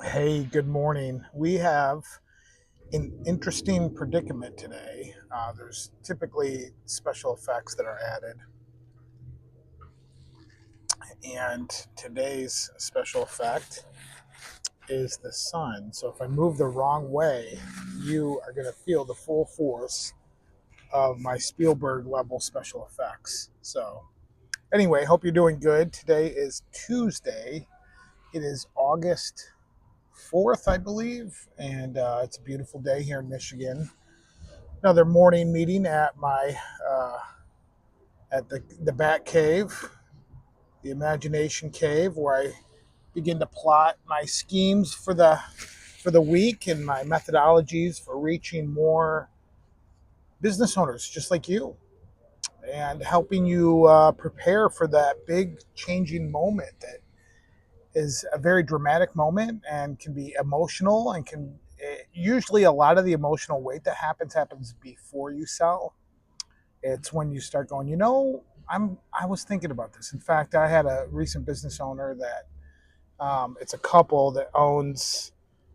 Hey, good morning. We have an interesting predicament today. There's typically special effects that are added, and today's special effect is the sun. So if I move the wrong way, you are going to feel the full force of my Spielberg level special effects. So, anyway, hope you're doing good. Today is Tuesday. It is August 4th, I believe, and it's a beautiful day here in Michigan. Another morning meeting at my uh, at the Bat Cave, the Imagination Cave, where I begin to plot my schemes for the week and my methodologies for reaching more business owners just like you and helping you prepare for that big changing moment that is a very dramatic moment and can be emotional and can usually a lot of the emotional weight that happens before you sell. It's when you start going, I was thinking about this. In fact, I had a recent business owner that it's a couple that owns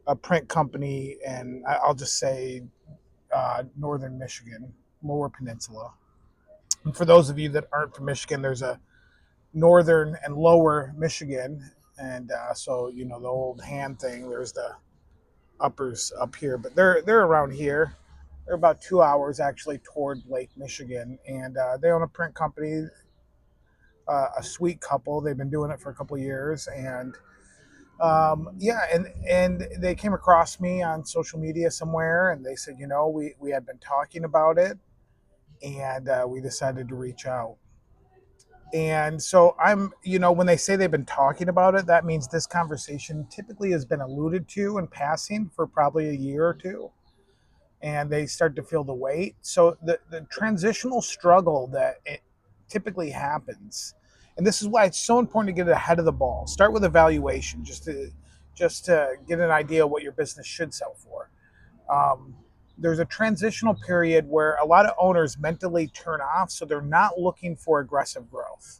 a print company, and I'll just say northern Michigan, Lower Peninsula. And for those of you that aren't from Michigan, there's a northern and lower Michigan, and so the old hand thing. There's the uppers up here, but they're around here. They're about 2 hours actually toward Lake Michigan, and they own a print company. A sweet couple. They've been doing it for a couple of years, and yeah, and they came across me on social media somewhere, and they said, we had been talking about it, and we decided to reach out. And so when they say they've been talking about it, that means this conversation typically has been alluded to in passing for probably a year or two, and they start to feel the weight. So the transitional struggle that it typically happens, and this is why it's so important to get ahead of the ball. Start with evaluation, just to get an idea of what your business should sell for. Um, there's a transitional period where a lot of owners mentally turn off, so they're not looking for aggressive growth.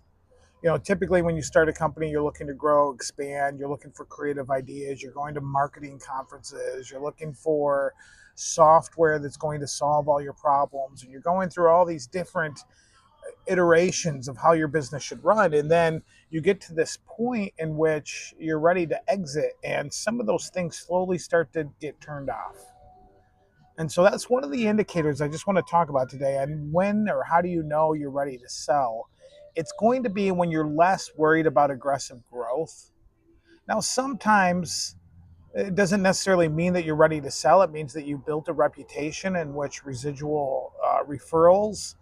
Typically when you start a company, you're looking to grow, expand, you're looking for creative ideas, you're going to marketing conferences, you're looking for software that's going to solve all your problems, and you're going through all these different iterations of how your business should run. And then you get to this point in which you're ready to exit, and some of those things slowly start to get turned off. And so that's one of the indicators I just want to talk about today. And when or how do you know you're ready to sell? It's going to be when you're less worried about aggressive growth. Now, sometimes it doesn't necessarily mean that you're ready to sell. It means that you built a reputation in which residual referrals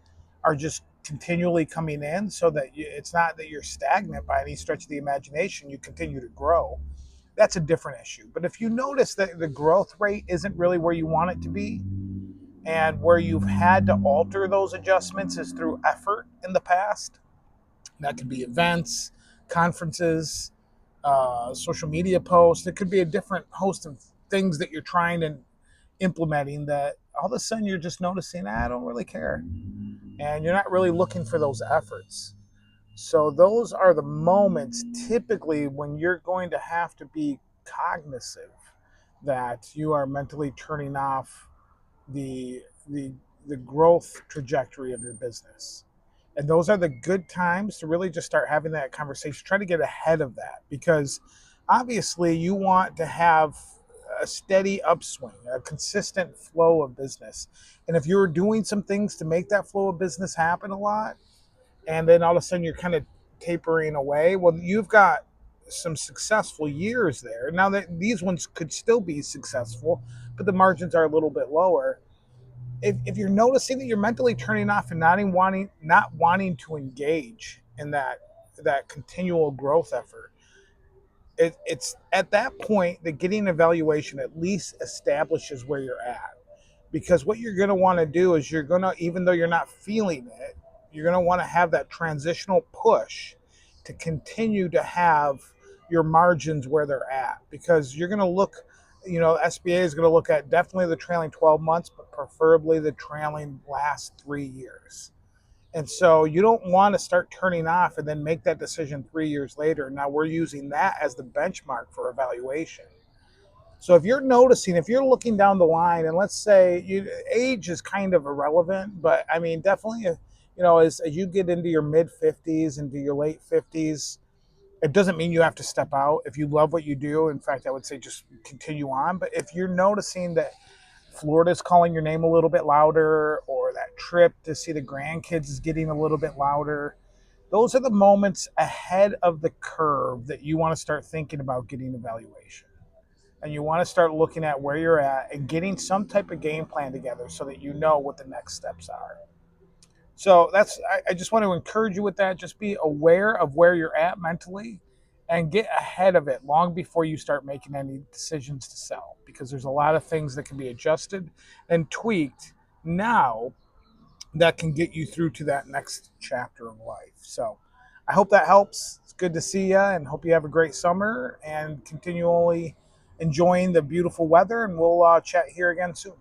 are just continually coming in, so that it's not that you're stagnant by any stretch of the imagination. You continue to grow. That's a different issue. But if you notice that the growth rate isn't really where you want it to be, and where you've had to alter those adjustments is through effort in the past, that could be events, conferences, social media posts. It could be a different host of things that you're trying and implementing that all of a sudden you're just noticing, I don't really care. And you're not really looking for those efforts. So those are the moments typically when you're going to have to be cognizant that you are mentally turning off the the the growth trajectory of your business. And those are the good times to really just start having that conversation. Try to get ahead of that, because obviously you want to have a steady upswing, a consistent flow of business. And if you're doing some things to make that flow of business happen a lot, and then all of a sudden you're kind of tapering away, well, you've got some successful years there. Now that these ones could still be successful, but the margins are a little bit lower. If you're noticing that you're mentally turning off and not wanting to engage in that continual growth effort, it's at that point that getting an evaluation at least establishes where you're at. Because what you're going to want to do is you're going to, even though you're not feeling it, you're going to want to have that transitional push to continue to have your margins where they're at. Because you're going to look, SBA is going to look at definitely the trailing 12 months, but preferably the trailing last 3 years. And so you don't want to start turning off and then make that decision 3 years later. Now we're using that as the benchmark for evaluation. So if you're noticing, if you're looking down the line, and let's say age is kind of irrelevant, but I mean, definitely, as you get into your mid 50s, into your late 50s, it doesn't mean you have to step out. If you love what you do, in fact, I would say just continue on. But if you're noticing that Florida's calling your name a little bit louder, or that trip to see the grandkids is getting a little bit louder, those are the moments ahead of the curve that you want to start thinking about getting a valuation. And you want to start looking at where you're at and getting some type of game plan together so that you know what the next steps are. So I just want to encourage you with that. Just be aware of where you're at mentally and get ahead of it long before you start making any decisions to sell, because there's a lot of things that can be adjusted and tweaked now that can get you through to that next chapter of life. So I hope that helps. It's good to see you, and hope you have a great summer and continually enjoying the beautiful weather. And we'll chat here again soon.